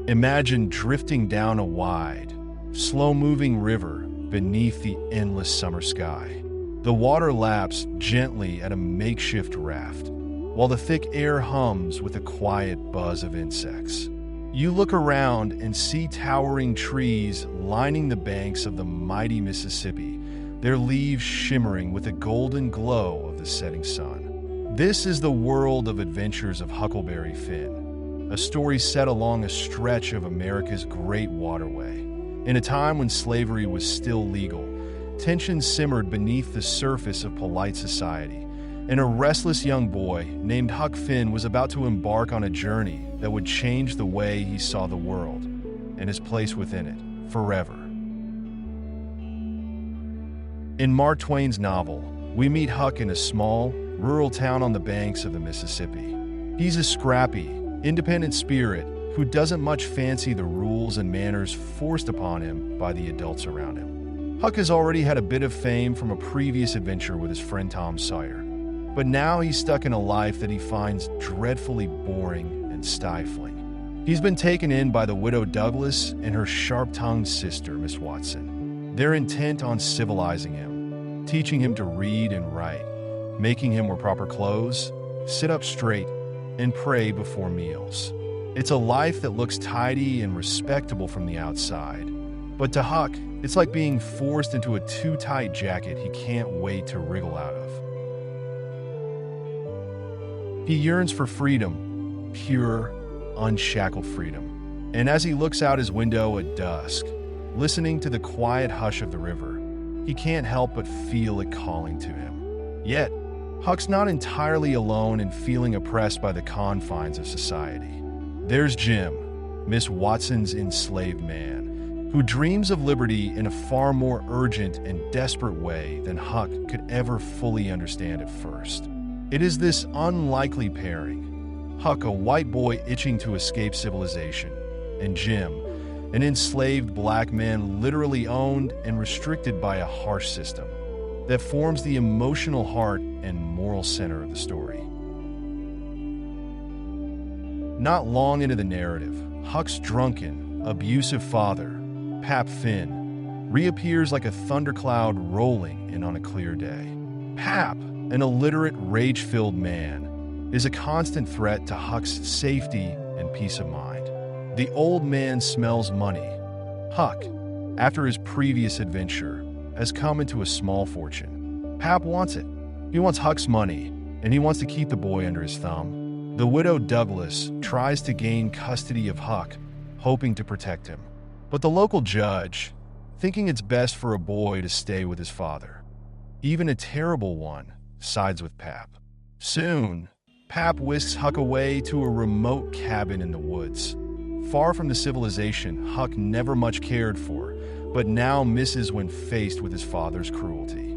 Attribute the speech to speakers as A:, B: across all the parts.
A: Imagine drifting down a wide, slow-moving river beneath the endless summer sky. The water laps gently at a makeshift raft, while the thick air hums with a quiet buzz of insects. You look around and see towering trees lining the banks of the mighty Mississippi, their leaves shimmering with the golden glow of the setting sun. This is the world of Adventures of Huckleberry Finn, a story set along a stretch of America's great waterway. In a time when slavery was still legal, tension simmered beneath the surface of polite society, and a restless young boy named Huck Finn was about to embark on a journey that would change the way he saw the world and his place within it forever. In Mark Twain's novel, we meet Huck in a small, rural town on the banks of the Mississippi. He's a scrappy, independent spirit who doesn't much fancy the rules and manners forced upon him by the adults around him. Huck has already had a bit of fame from a previous adventure with his friend Tom Sawyer, but now he's stuck in a life that he finds dreadfully boring and stifling. He's been taken in by the widow Douglas and her sharp-tongued sister, Miss Watson. They're intent on civilizing him, teaching him to read and write, making him wear proper clothes, sit up straight, and pray before meals. It's a life that looks tidy and respectable from the outside, but to Huck, it's like being forced into a too-tight jacket he can't wait to wriggle out of. He yearns for freedom, pure, unshackled freedom. And as he looks out his window at dusk, listening to the quiet hush of the river, he can't help but feel it calling to him. Yet, Huck's not entirely alone in feeling oppressed by the confines of society. There's Jim, Miss Watson's enslaved man, who dreams of liberty in a far more urgent and desperate way than Huck could ever fully understand at first. It is this unlikely pairing, Huck, a white boy itching to escape civilization, and Jim, an enslaved black man literally owned and restricted by a harsh system, that forms the emotional heart and moral center of the story. Not long into the narrative, Huck's drunken, abusive father, Pap Finn, reappears like a thundercloud rolling in on a clear day. Pap, an illiterate, rage-filled man, is a constant threat to Huck's safety and peace of mind. The old man smells money. Huck, after his previous adventure, has come into a small fortune. Pap wants it. He wants Huck's money, and he wants to keep the boy under his thumb. The widow Douglas tries to gain custody of Huck, hoping to protect him. But the local judge, thinking it's best for a boy to stay with his father, even a terrible one, sides with Pap. Soon, Pap whisks Huck away to a remote cabin in the woods, far from the civilization Huck never much cared for, but now misses when faced with his father's cruelty.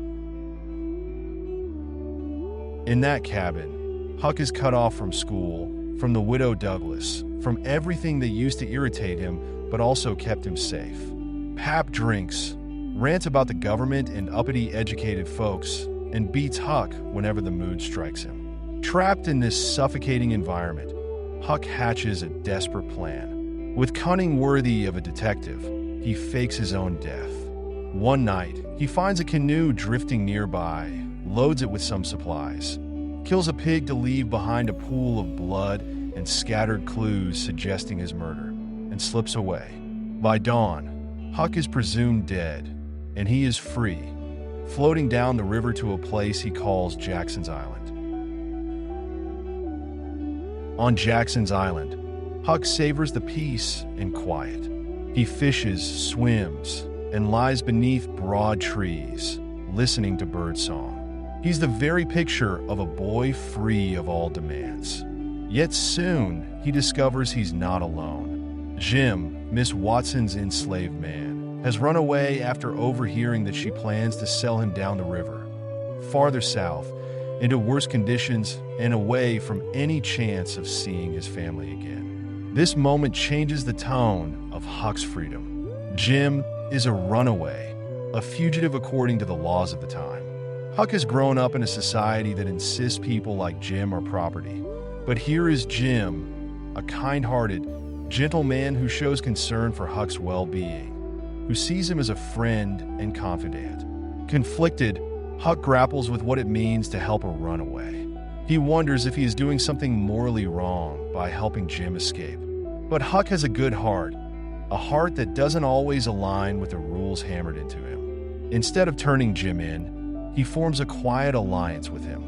A: In that cabin, Huck is cut off from school, from the widow Douglas, from everything that used to irritate him but also kept him safe. Pap drinks, rants about the government and uppity educated folks, and beats Huck whenever the mood strikes him. Trapped in this suffocating environment, Huck hatches a desperate plan. With cunning worthy of a detective, he fakes his own death. One night, he finds a canoe drifting nearby, loads it with some supplies, kills a pig to leave behind a pool of blood and scattered clues suggesting his murder, and slips away. By dawn, Huck is presumed dead, and he is free, floating down the river to a place he calls Jackson's Island. On Jackson's Island, Huck savors the peace and quiet. He fishes, swims, and lies beneath broad trees, listening to birdsong. He's the very picture of a boy free of all demands. Yet soon, he discovers he's not alone. Jim, Miss Watson's enslaved man, has run away after overhearing that she plans to sell him down the river, farther south, into worse conditions and away from any chance of seeing his family again. This moment changes the tone of Huck's freedom. Jim is a runaway, a fugitive according to the laws of the time. Huck has grown up in a society that insists people like Jim are property. But here is Jim, a kind-hearted, gentle man who shows concern for Huck's well-being, who sees him as a friend and confidant. Conflicted, Huck grapples with what it means to help a runaway. He wonders if he is doing something morally wrong by helping Jim escape. But Huck has a good heart, a heart that doesn't always align with the rules hammered into him. Instead of turning Jim in, he forms a quiet alliance with him.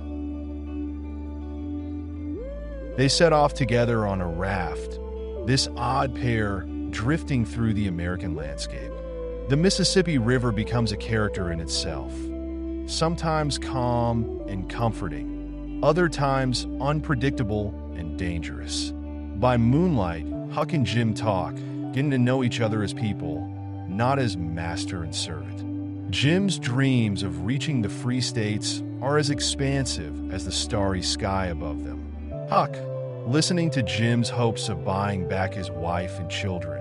A: They set off together on a raft, this odd pair drifting through the American landscape. The Mississippi River becomes a character in itself, sometimes calm and comforting, other times unpredictable and dangerous. By moonlight, Huck and Jim talk, getting to know each other as people, not as master and servant. Jim's dreams of reaching the Free States are as expansive as the starry sky above them. Huck, listening to Jim's hopes of buying back his wife and children,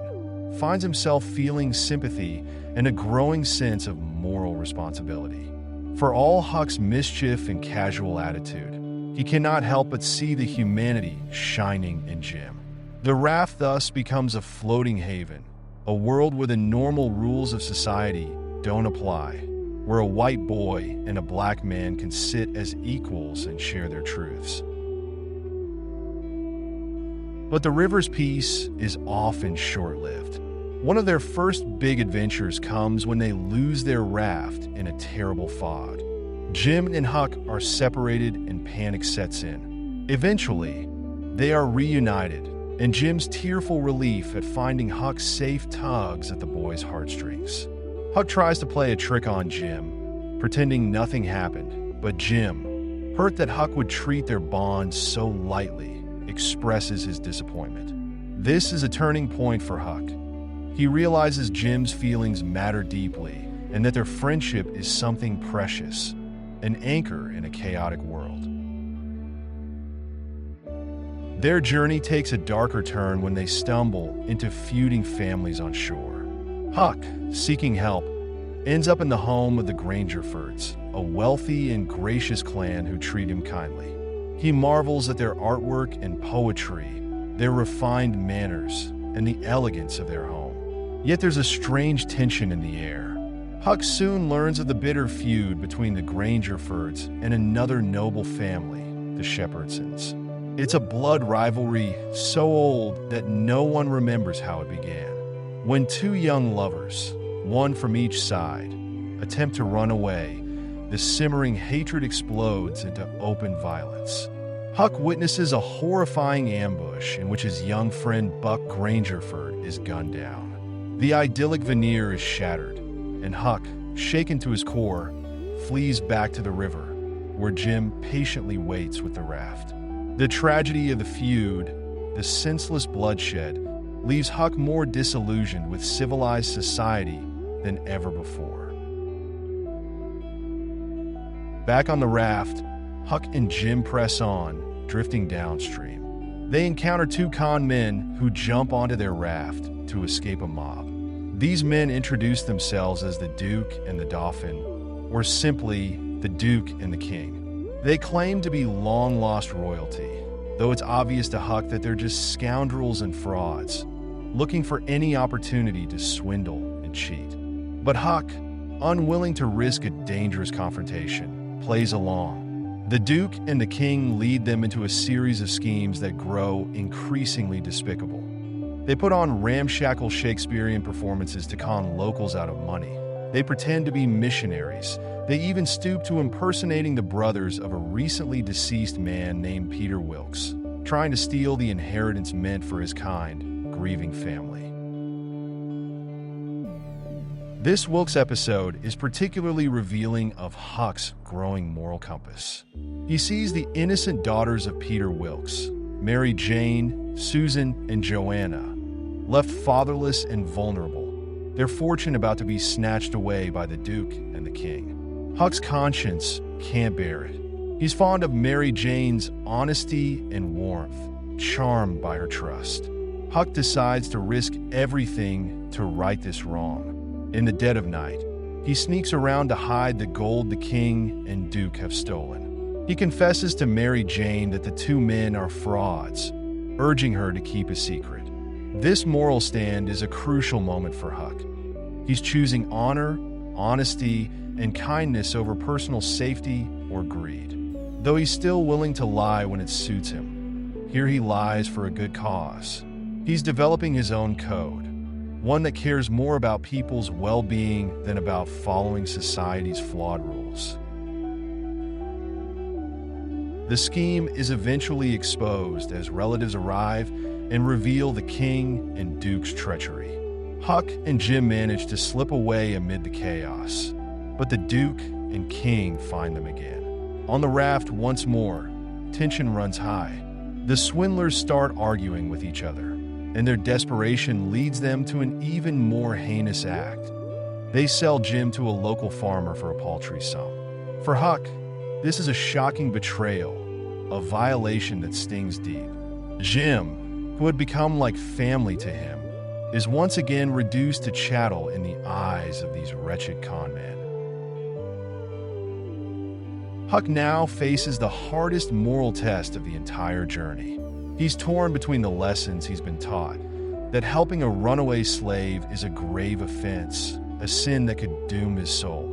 A: finds himself feeling sympathy and a growing sense of moral responsibility. For all Huck's mischief and casual attitude, he cannot help but see the humanity shining in Jim. The raft thus becomes a floating haven, a world where the normal rules of society don't apply, where a white boy and a black man can sit as equals and share their truths. But the river's peace is often short-lived. One of their first big adventures comes when they lose their raft in a terrible fog. Jim and Huck are separated and panic sets in. Eventually, they are reunited, and Jim's tearful relief at finding Huck safe tugs at the boy's heartstrings. Huck tries to play a trick on Jim, pretending nothing happened, but Jim, hurt that Huck would treat their bond so lightly, expresses his disappointment. This is a turning point for Huck. He realizes Jim's feelings matter deeply and that their friendship is something precious, an anchor in a chaotic world. Their journey takes a darker turn when they stumble into feuding families on shore. Huck, seeking help, ends up in the home of the Grangerfords, a wealthy and gracious clan who treat him kindly. He marvels at their artwork and poetry, their refined manners, and the elegance of their home. Yet there's a strange tension in the air. Huck soon learns of the bitter feud between the Grangerfords and another noble family, the Shepherdsons. It's a blood rivalry so old that no one remembers how it began. When two young lovers, one from each side, attempt to run away, the simmering hatred explodes into open violence. Huck witnesses a horrifying ambush in which his young friend Buck Grangerford is gunned down. The idyllic veneer is shattered, and Huck, shaken to his core, flees back to the river, where Jim patiently waits with the raft. The tragedy of the feud, the senseless bloodshed, leaves Huck more disillusioned with civilized society than ever before. Back on the raft, Huck and Jim press on, drifting downstream. They encounter two con men who jump onto their raft to escape a mob. These men introduce themselves as the Duke and the Dauphin, or simply the Duke and the King. They claim to be long-lost royalty, though it's obvious to Huck that they're just scoundrels and frauds, looking for any opportunity to swindle and cheat. But Huck, unwilling to risk a dangerous confrontation, plays along. The Duke and the King lead them into a series of schemes that grow increasingly despicable. They put on ramshackle Shakespearean performances to con locals out of money. They pretend to be missionaries. They even stoop to impersonating the brothers of a recently deceased man named Peter Wilkes, trying to steal the inheritance meant for his kind, grieving family. This Wilkes episode is particularly revealing of Huck's growing moral compass. He sees the innocent daughters of Peter Wilkes, Mary Jane, Susan, and Joanna, left fatherless and vulnerable, their fortune about to be snatched away by the Duke and the King. Huck's conscience can't bear it. He's fond of Mary Jane's honesty and warmth, charmed by her trust. Huck decides to risk everything to right this wrong. In the dead of night, he sneaks around to hide the gold the King and Duke have stolen. He confesses to Mary Jane that the two men are frauds, urging her to keep a secret. This moral stand is a crucial moment for Huck. He's choosing honor, honesty, and kindness over personal safety or greed. Though he's still willing to lie when it suits him, here he lies for a good cause. He's developing his own code, one that cares more about people's well-being than about following society's flawed rules. The scheme is eventually exposed as relatives arrive and reveal the king and duke's treachery. Huck and Jim manage to slip away amid the chaos, but the duke and king find them again. On the raft once more, tension runs high. The swindlers start arguing with each other, and their desperation leads them to an even more heinous act. They sell Jim to a local farmer for a paltry sum. For Huck, this is a shocking betrayal, a violation that stings deep. Jim, who had become like family to him, is once again reduced to chattel in the eyes of these wretched con men. Huck now faces the hardest moral test of the entire journey. He's torn between the lessons he's been taught, that helping a runaway slave is a grave offense, a sin that could doom his soul,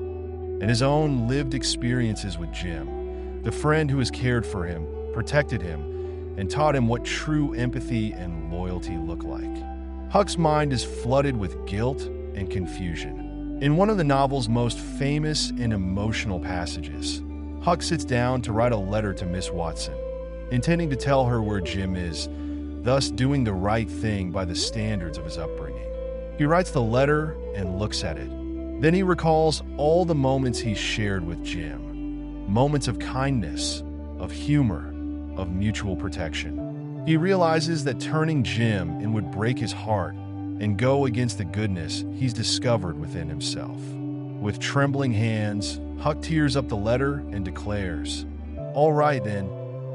A: and his own lived experiences with Jim, the friend who has cared for him, protected him, and taught him what true empathy and loyalty look like. Huck's mind is flooded with guilt and confusion. In one of the novel's most famous and emotional passages, Huck sits down to write a letter to Miss Watson, intending to tell her where Jim is, thus doing the right thing by the standards of his upbringing. He writes the letter and looks at it. Then he recalls all the moments he shared with Jim, moments of kindness, of humor, of mutual protection. He realizes that turning Jim in would break his heart and go against the goodness he's discovered within himself. With trembling hands, Huck tears up the letter and declares, "All right then,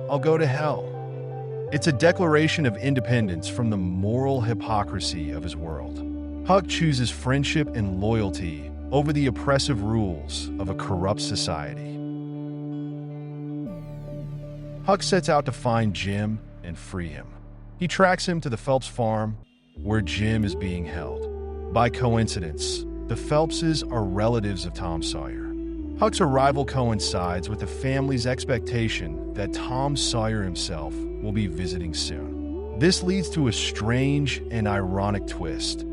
A: I'll go to hell." It's a declaration of independence from the moral hypocrisy of his world. Huck chooses friendship and loyalty over the oppressive rules of a corrupt society. Huck sets out to find Jim and free him. He tracks him to the Phelps farm, where Jim is being held. By coincidence, the Phelpses are relatives of Tom Sawyer. Huck's arrival coincides with the family's expectation that Tom Sawyer himself will be visiting soon. This leads to a strange and ironic twist.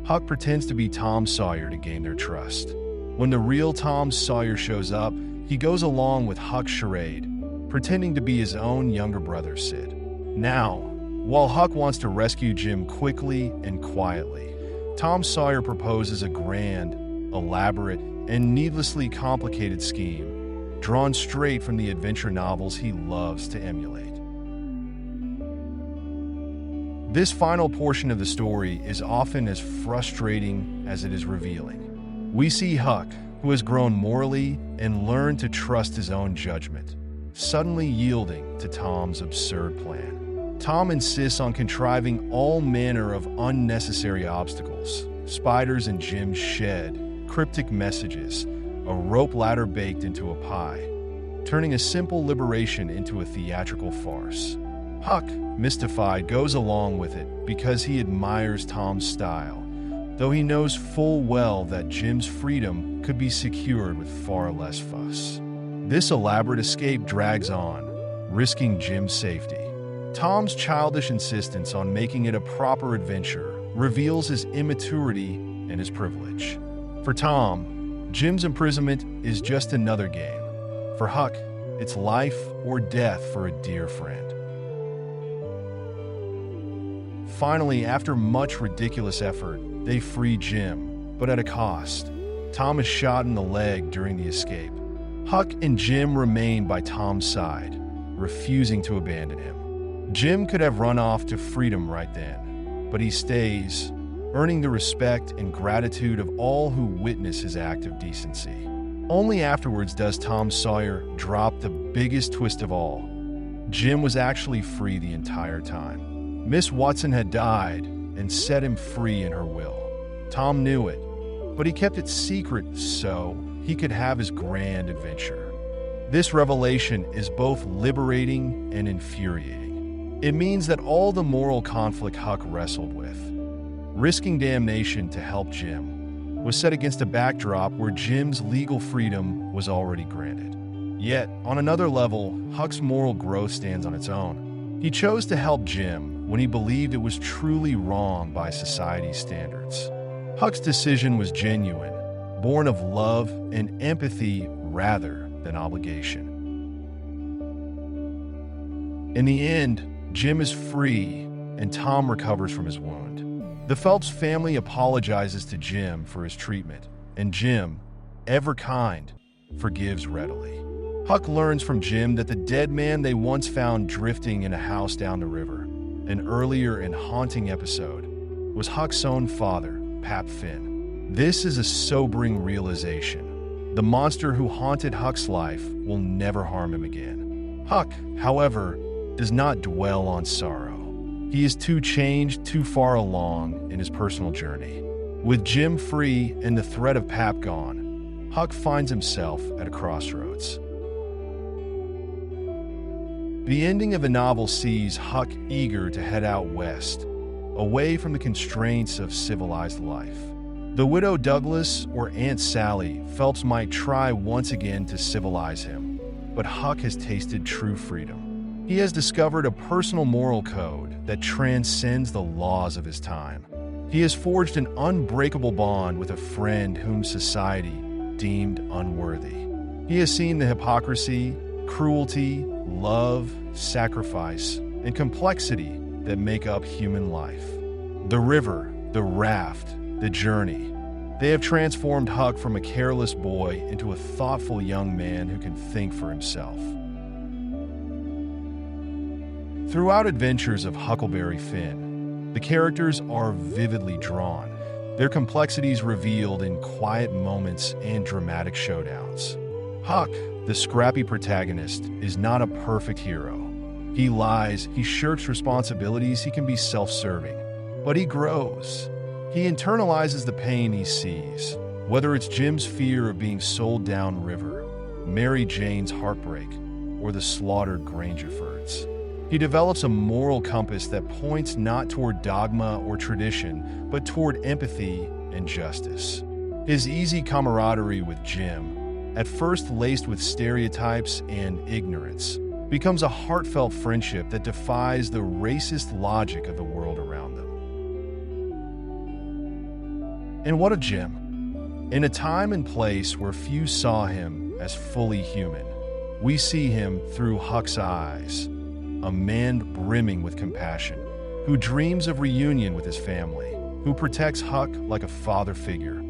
A: Huck pretends to be Tom Sawyer to gain their trust. When the real Tom Sawyer shows up, he goes along with Huck's charade, pretending to be his own younger brother, Sid. Now, while Huck wants to rescue Jim quickly and quietly, Tom Sawyer proposes a grand, elaborate, and needlessly complicated scheme, drawn straight from the adventure novels he loves to emulate. This final portion of the story is often as frustrating as it is revealing. We see Huck, who has grown morally and learned to trust his own judgment, suddenly yielding to Tom's absurd plan. Tom insists on contriving all manner of unnecessary obstacles, spiders in Jim's shed, cryptic messages, a rope ladder baked into a pie, turning a simple liberation into a theatrical farce. Huck, mystified, goes along with it because he admires Tom's style, though he knows full well that Jim's freedom could be secured with far less fuss. This elaborate escape drags on, risking Jim's safety. Tom's childish insistence on making it a proper adventure reveals his immaturity and his privilege. For Tom, Jim's imprisonment is just another game. For Huck, it's life or death for a dear friend. Finally, after much ridiculous effort, they free Jim, but at a cost. Tom is shot in the leg during the escape. Huck and Jim remain by Tom's side, refusing to abandon him. Jim could have run off to freedom right then, but he stays, earning the respect and gratitude of all who witness his act of decency. Only afterwards does Tom Sawyer drop the biggest twist of all. Jim was actually free the entire time. Miss Watson had died and set him free in her will. Tom knew it, but he kept it secret so he could have his grand adventure. This revelation is both liberating and infuriating. It means that all the moral conflict Huck wrestled with, risking damnation to help Jim, was set against a backdrop where Jim's legal freedom was already granted. Yet, on another level, Huck's moral growth stands on its own. He chose to help Jim when he believed it was truly wrong by society's standards. Huck's decision was genuine, born of love and empathy rather than obligation. In the end, Jim is free and Tom recovers from his wound. The Phelps family apologizes to Jim for his treatment, and Jim, ever kind, forgives readily. Huck learns from Jim that the dead man they once found drifting in a house down the river, an earlier and haunting episode, was Huck's own father, Pap Finn. This is a sobering realization. The monster who haunted Huck's life will never harm him again. Huck, however, does not dwell on sorrow. He is too changed, too far along in his personal journey. With Jim free and the threat of Pap gone, Huck finds himself at a crossroads. The ending of the novel sees Huck eager to head out west, away from the constraints of civilized life. The widow Douglas or Aunt Sally Phelps might try once again to civilize him, but Huck has tasted true freedom. He has discovered a personal moral code that transcends the laws of his time. He has forged an unbreakable bond with a friend whom society deemed unworthy. He has seen the hypocrisy, cruelty, love, sacrifice, and complexity that make up human life. The river, the raft, the journey. They have transformed Huck from a careless boy into a thoughtful young man who can think for himself. Throughout Adventures of Huckleberry Finn, the characters are vividly drawn, their complexities revealed in quiet moments and dramatic showdowns. Huck, the scrappy protagonist, is not a perfect hero. He lies, he shirks responsibilities, he can be self-serving. But he grows. He internalizes the pain he sees, whether it's Jim's fear of being sold downriver, Mary Jane's heartbreak, or the slaughtered Grangerfords. He develops a moral compass that points not toward dogma or tradition, but toward empathy and justice. His easy camaraderie with Jim, at first laced with stereotypes and ignorance, becomes a heartfelt friendship that defies the racist logic of the world around them. And what of Jim? In a time and place where few saw him as fully human, we see him through Huck's eyes, a man brimming with compassion, who dreams of reunion with his family, who protects Huck like a father figure,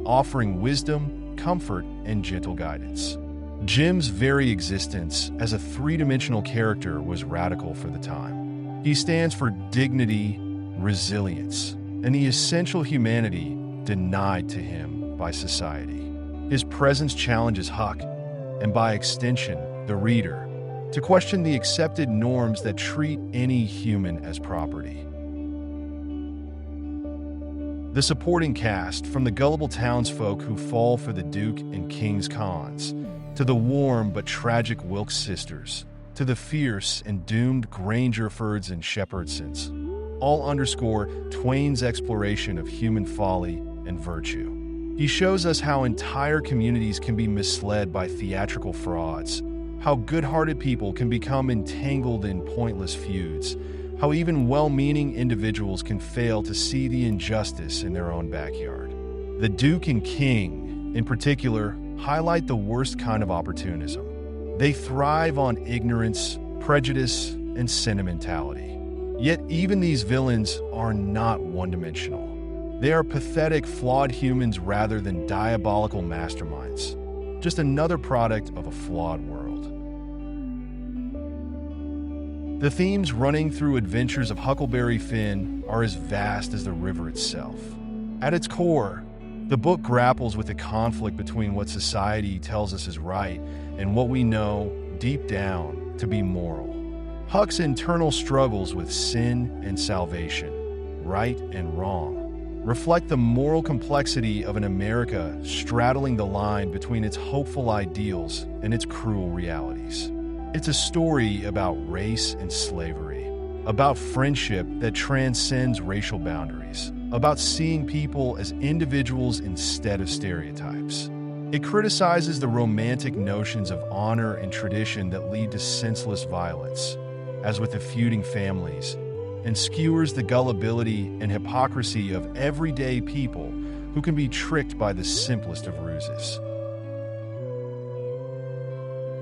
A: offering wisdom, comfort, and gentle guidance. Jim's very existence as a three-dimensional character was radical for the time. He stands for dignity, resilience, and the essential humanity denied to him by society. His presence challenges Huck, and by extension, the reader, to question the accepted norms that treat any human as property. The supporting cast, from the gullible townsfolk who fall for the Duke and King's cons, to the warm but tragic Wilkes sisters, to the fierce and doomed Grangerfords and Shepherdsons, all underscore Twain's exploration of human folly and virtue. He shows us how entire communities can be misled by theatrical frauds, how good-hearted people can become entangled in pointless feuds, how even well-meaning individuals can fail to see the injustice in their own backyard. The Duke and King, in particular, highlight the worst kind of opportunism. They thrive on ignorance, prejudice, and sentimentality. Yet even these villains are not one-dimensional. They are pathetic, flawed humans rather than diabolical masterminds, just another product of a flawed world. The themes running through Adventures of Huckleberry Finn are as vast as the river itself. At its core, the book grapples with the conflict between what society tells us is right and what we know, deep down, to be moral. Huck's internal struggles with sin and salvation, right and wrong, reflect the moral complexity of an America straddling the line between its hopeful ideals and its cruel realities. It's a story about race and slavery, about friendship that transcends racial boundaries, about seeing people as individuals instead of stereotypes. It criticizes the romantic notions of honor and tradition that lead to senseless violence, as with the feuding families, and skewers the gullibility and hypocrisy of everyday people who can be tricked by the simplest of ruses.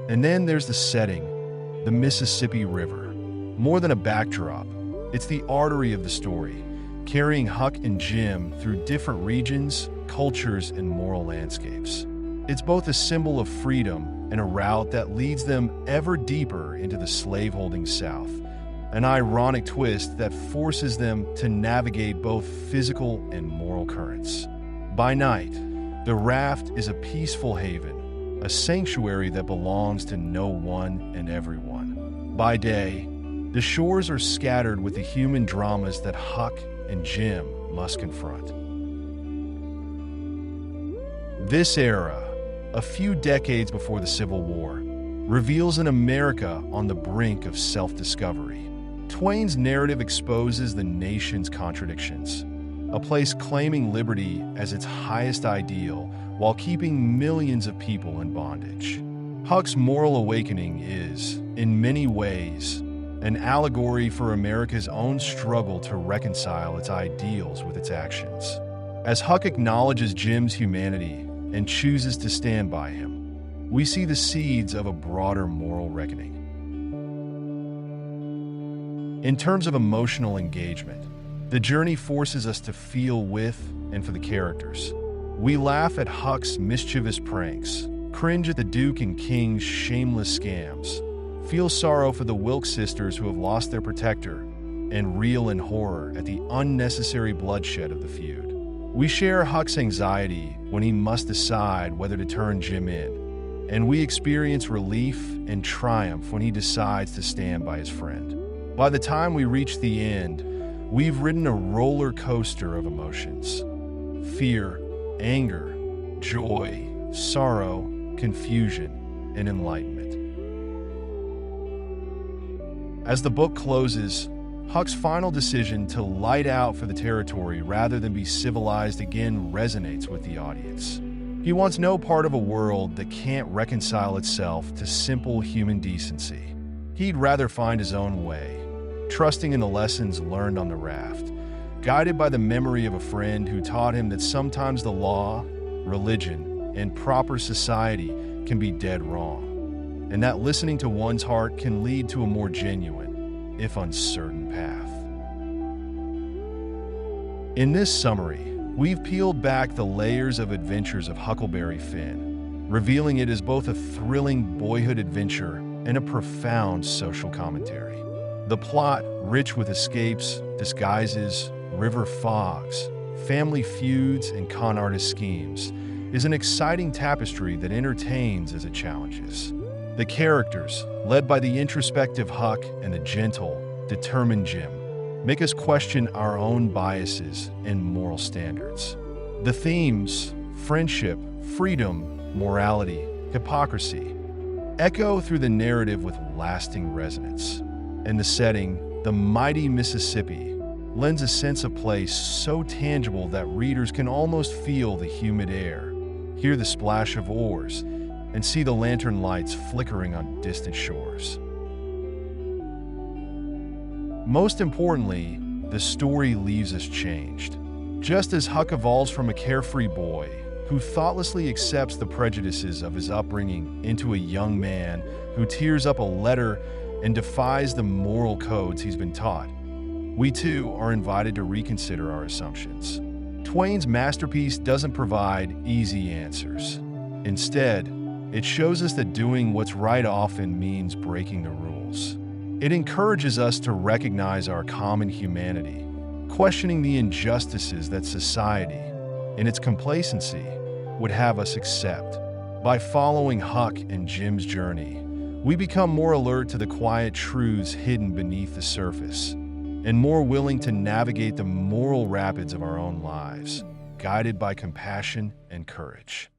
A: And then there's the setting, the Mississippi River. More than a backdrop, it's the artery of the story, carrying Huck and Jim through different regions, cultures, and moral landscapes. It's both a symbol of freedom and a route that leads them ever deeper into the slaveholding South, an ironic twist that forces them to navigate both physical and moral currents. By night, the raft is a peaceful haven, a sanctuary that belongs to no one and everyone. By day, the shores are scattered with the human dramas that Huck and Jim must confront. This era, a few decades before the Civil War, reveals an America on the brink of self-discovery. Twain's narrative exposes the nation's contradictions, a place claiming liberty as its highest ideal while keeping millions of people in bondage. Huck's moral awakening is, in many ways, an allegory for America's own struggle to reconcile its ideals with its actions. As Huck acknowledges Jim's humanity and chooses to stand by him, we see the seeds of a broader moral reckoning. In terms of emotional engagement, the journey forces us to feel with and for the characters. We laugh at Huck's mischievous pranks, cringe at the Duke and King's shameless scams, feel sorrow for the Wilkes sisters who have lost their protector, and reel in horror at the unnecessary bloodshed of the feud. We share Huck's anxiety when he must decide whether to turn Jim in, and we experience relief and triumph when he decides to stand by his friend. By the time we reach the end, we've ridden a roller coaster of emotions: fear, anger, joy, sorrow, confusion, and enlightenment. As the book closes, Huck's final decision to light out for the territory rather than be civilized again resonates with the audience. He wants no part of a world that can't reconcile itself to simple human decency. He'd rather find his own way, trusting in the lessons learned on the raft, guided by the memory of a friend who taught him that sometimes the law, religion, and proper society can be dead wrong, and that listening to one's heart can lead to a more genuine, if uncertain, path. In this summary, we've peeled back the layers of Adventures of Huckleberry Finn, revealing it as both a thrilling boyhood adventure and a profound social commentary. The plot, rich with escapes, disguises, river fogs, family feuds, and con artist schemes, is an exciting tapestry that entertains as it challenges. The characters, led by the introspective Huck and the gentle, determined Jim, make us question our own biases and moral standards. The themes, friendship, freedom, morality, hypocrisy, echo through the narrative with lasting resonance. And the setting, the mighty Mississippi, lends a sense of place so tangible that readers can almost feel the humid air, hear the splash of oars, and see the lantern lights flickering on distant shores. Most importantly, the story leaves us changed. Just as Huck evolves from a carefree boy who thoughtlessly accepts the prejudices of his upbringing into a young man who tears up a letter and defies the moral codes he's been taught, we too are invited to reconsider our assumptions. Twain's masterpiece doesn't provide easy answers. Instead, it shows us that doing what's right often means breaking the rules. It encourages us to recognize our common humanity, questioning the injustices that society, in its complacency, would have us accept. By following Huck and Jim's journey, we become more alert to the quiet truths hidden beneath the surface, and more willing to navigate the moral rapids of our own lives, guided by compassion and courage.